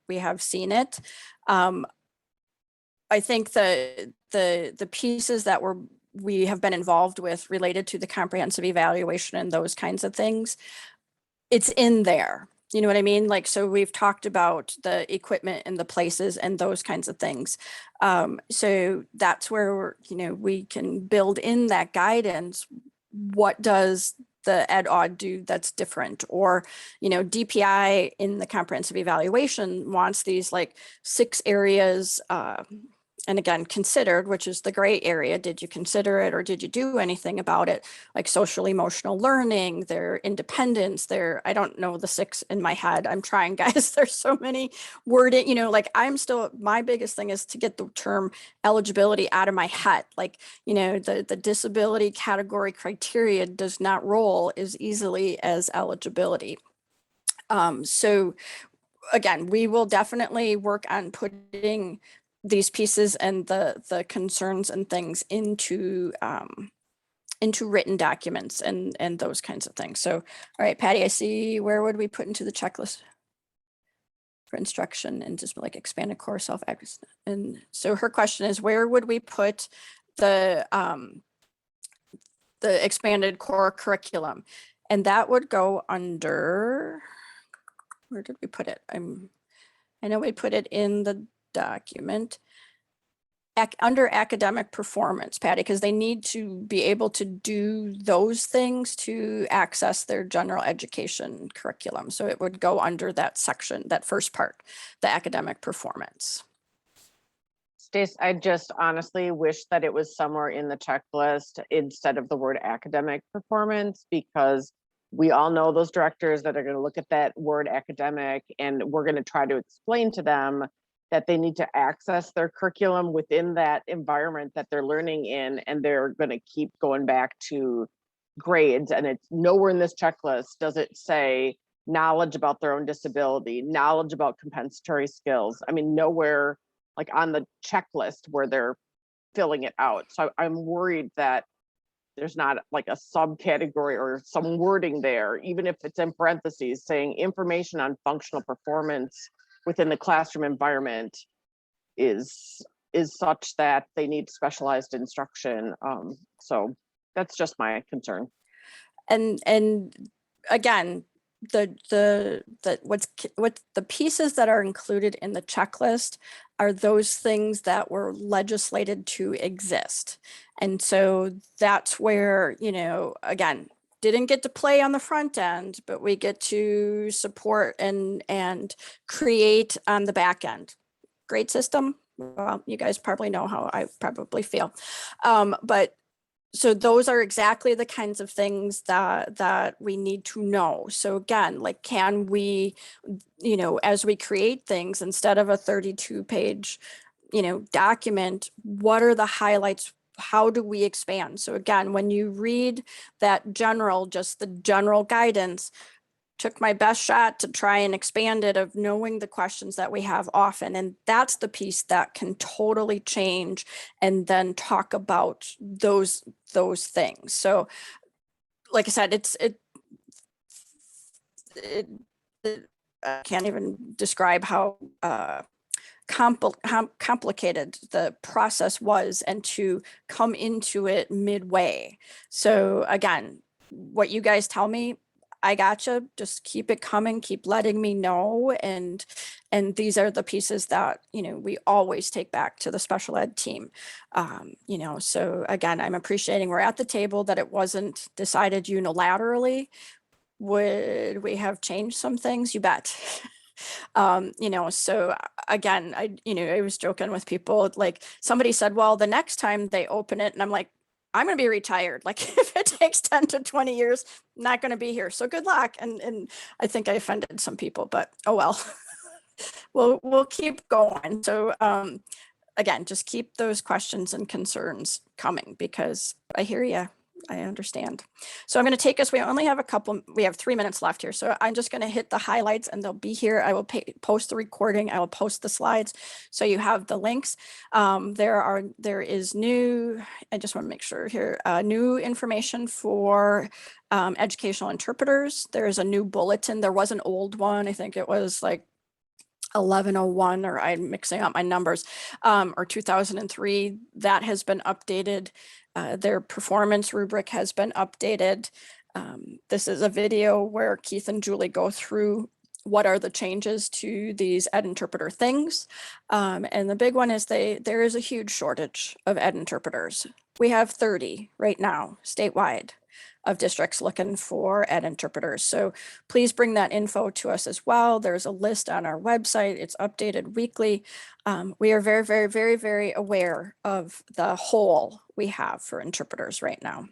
Speaker 1: seen it. I think the pieces that we have been involved with related to the comprehensive evaluation and those kinds of things, it's in there. You know what I mean? Like, so we've talked about the equipment and the places and those kinds of things. So that's where we can build in that guidance. What does the ed aud do that's different? Or, DPI in the comprehensive evaluation wants these like 6 areas, and again, considered, which is the gray area. Did you consider it or did you do anything about it? Like social emotional learning, their independence, I don't know the 6 in my head. I'm trying, guys. There's so many wording, like my biggest thing is to get the term eligibility out of my head. Like, the disability category criteria does not roll as easily as eligibility. So again, we will definitely work on putting these pieces and the concerns and things into written documents and those kinds of things. So, all right, Patty, I see. Where would we put into the checklist for instruction and just like expanded core self? And so her question is, where would we put the expanded core curriculum? And that would go under, where did we put it? I know we put it in the document under academic performance, Patty, because they need to be able to do those things to access their general education curriculum. So it would go under that section, that first part, the academic performance.
Speaker 3: Stace, I just honestly wish that it was somewhere in the checklist instead of the word academic performance, because we all know those directors that are going to look at that word academic, and we're going to try to explain to them that they need to access their curriculum within that environment that they're learning in, and they're going to keep going back to grades. And it's nowhere in this checklist does it say knowledge about their own disability, knowledge about compensatory skills. I mean, nowhere like on the checklist where they're filling it out. So I'm worried that there's not like a subcategory or some wording there, even if it's in parentheses saying information on functional performance within the classroom environment is such that they need specialized instruction. So that's just my concern.
Speaker 1: And again, what the pieces that are included in the checklist are those things that were legislated to exist. And so that's where, again, didn't get to play on the front end, but we get to support and create on the back end. Great system, well, you guys probably know how I probably feel. But so those are exactly the kinds of things that we need to know. So again, like, can we, as we create things, instead of a 32-page, document, what are the highlights? How do we expand? So again, when you read that just the general guidance, took my best shot to try and expand it, of knowing the questions that we have often. And that's the piece that can totally change, and then talk about those things. So like I said, I can't even describe how complicated the process was, and to come into it midway. So again, what you guys tell me, I gotcha. Just keep it coming, keep letting me know. And these are the pieces that, we always take back to the special ed team. So again, I'm appreciating we're at the table, that it wasn't decided unilaterally. Would we have changed some things? You bet. So again, I was joking with people, like, somebody said, well, the next time they open it, and I'm like, I'm going to be retired. Like, if it takes 10 to 20 years, I'm not going to be here. So good luck. And I think I offended some people, but oh well. We'll keep going. So again, just keep those questions and concerns coming, because I hear you. I understand. So I'm going to take us, we have 3 minutes left here. So I'm just going to hit the highlights, and they'll be here. I will post the recording. I will post the slides, so you have the links. There is new, I just want to make sure here, new information for educational interpreters. There's a new bulletin. There was an old one. I think it was like 1101, or I'm mixing up my numbers, or 2003. That has been updated. Their performance rubric has been updated. This is a video where Keith and Julie go through what are the changes to these ed interpreter things. And the big one is there is a huge shortage of ed interpreters. We have 30 right now statewide of districts looking for ed interpreters. So please bring that info to us as well. There's a list on our website. It's updated weekly. We are very, very, very, very aware of the hole we have for interpreters right now.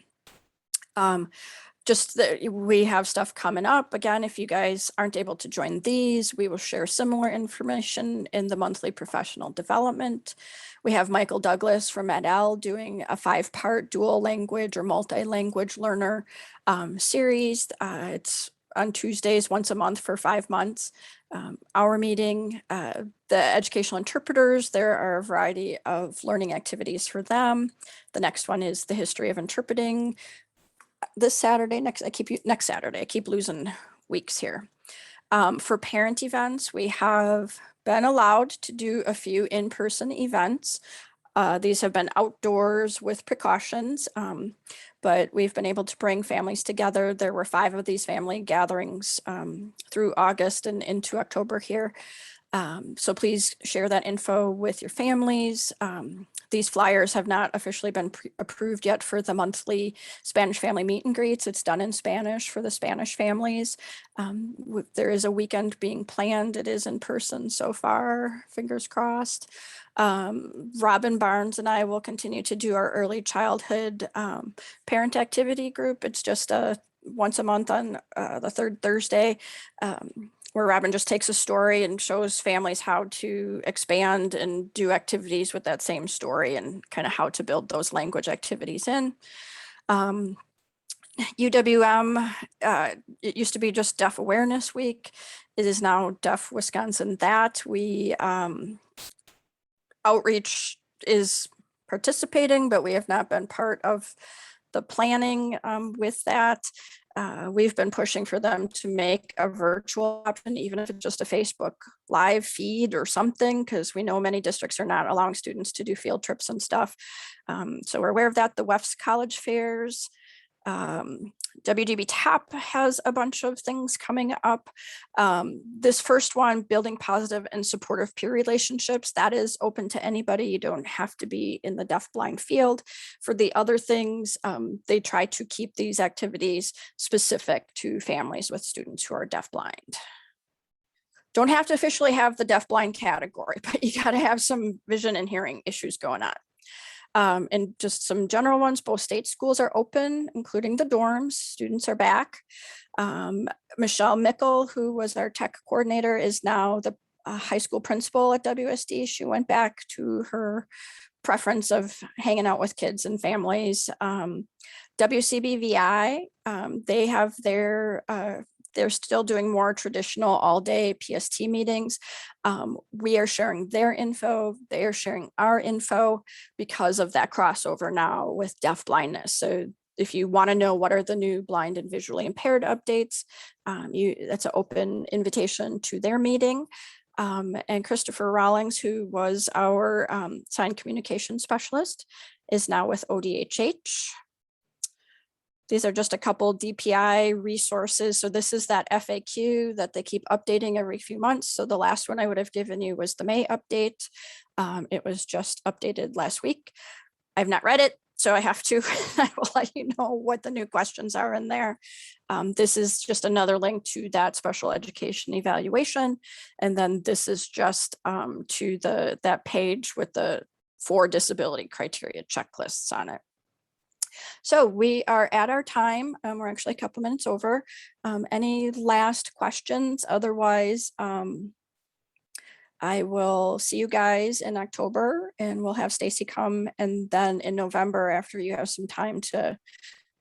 Speaker 1: Just that we have stuff coming up. Again, if you guys aren't able to join these, we will share similar information in the monthly professional development. We have Michael Douglas from EdL doing a 5-part dual language or multi-language learner series. It's on Tuesdays once a month for 5 months. Our meeting, the educational interpreters, there are a variety of learning activities for them. The next one is the history of interpreting. This Saturday, next Saturday, I keep losing weeks here. For parent events, we have been allowed to do a few in-person events. These have been outdoors with precautions, but we've been able to bring families together. There were 5 of these family gatherings through August and into October here. So please share that info with your families. These flyers have not officially been approved yet for the monthly Spanish family meet and greets. It's done in Spanish for the Spanish families. There is a weekend being planned. It is in person so far, fingers crossed. Robin Barnes and I will continue to do our early childhood parent activity group. It's just once a month on the 3rd Thursday. Where Robin just takes a story and shows families how to expand and do activities with that same story, and kind of how to build those language activities in. UWM, it used to be just Deaf Awareness Week. It is now Deaf Wisconsin That. We outreach is participating, but we have not been part of the planning with that. We've been pushing for them to make a virtual option, even if it's just a Facebook live feed or something, because we know many districts are not allowing students to do field trips and stuff. So we're aware of that. The WEF's college fairs. WDB TAP has a bunch of things coming up. This first one, building positive and supportive peer relationships, that is open to anybody. You don't have to be in the deaf-blind field. For the other things, they try to keep these activities specific to families with students who are deaf-blind. Don't have to officially have the deafblind category, but you got to have some vision and hearing issues going on. And just some general ones, both state schools are open, including the dorms. Students are back. Michelle Mickle, who was our tech coordinator, is now the high school principal at WSD. She went back to her preference of hanging out with kids and families. WCBVI, they have their, they're still doing more traditional all-day PST meetings. We are sharing their info, they are sharing our info because of that crossover now with deaf blindness. So if you want to know what are the new blind and visually impaired updates, that's an open invitation to their meeting. And Christopher Rawlings, who was our sign communication specialist, is now with ODHH. These are just a couple DPI resources. So this is that FAQ that they keep updating every few months. So the last one I would have given you was the May update. It was just updated last week. I've not read it, so I have to. I will let you know what the new questions are in there. This is just another link to that special education evaluation. And then this is just to that page with the 4 disability criteria checklists on it. So we are at our time. We're actually a couple minutes over. Any last questions? Otherwise, I will see you guys in October and we'll have Stacy come. And then in November, after you have some time to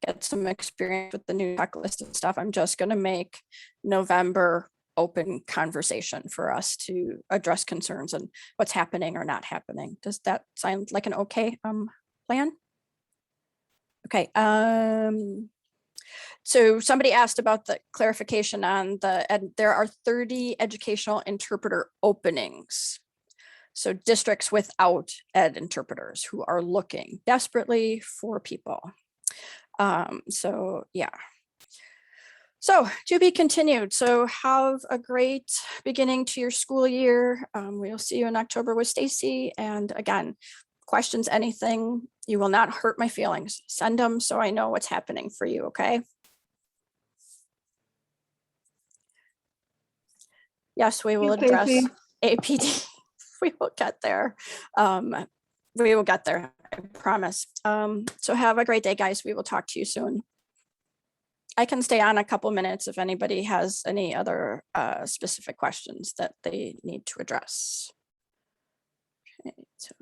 Speaker 1: get some experience with the new checklist and stuff, I'm just going to make November open conversation for us to address concerns and what's happening or not happening. Does that sound like an okay plan? Okay. So somebody asked about the clarification on there are 30 educational interpreter openings. So districts without ed interpreters who are looking desperately for people. So yeah. So to be continued. So have a great beginning to your school year. We'll see you in October with Stacy. And again, questions, anything, you will not hurt my feelings. Send them so I know what's happening for you, okay? Yes, we will address APD. We will get there. We will get there, I promise. So have a great day, guys. We will talk to you soon. I can stay on a couple minutes if anybody has any other specific questions that they need to address. Okay, so.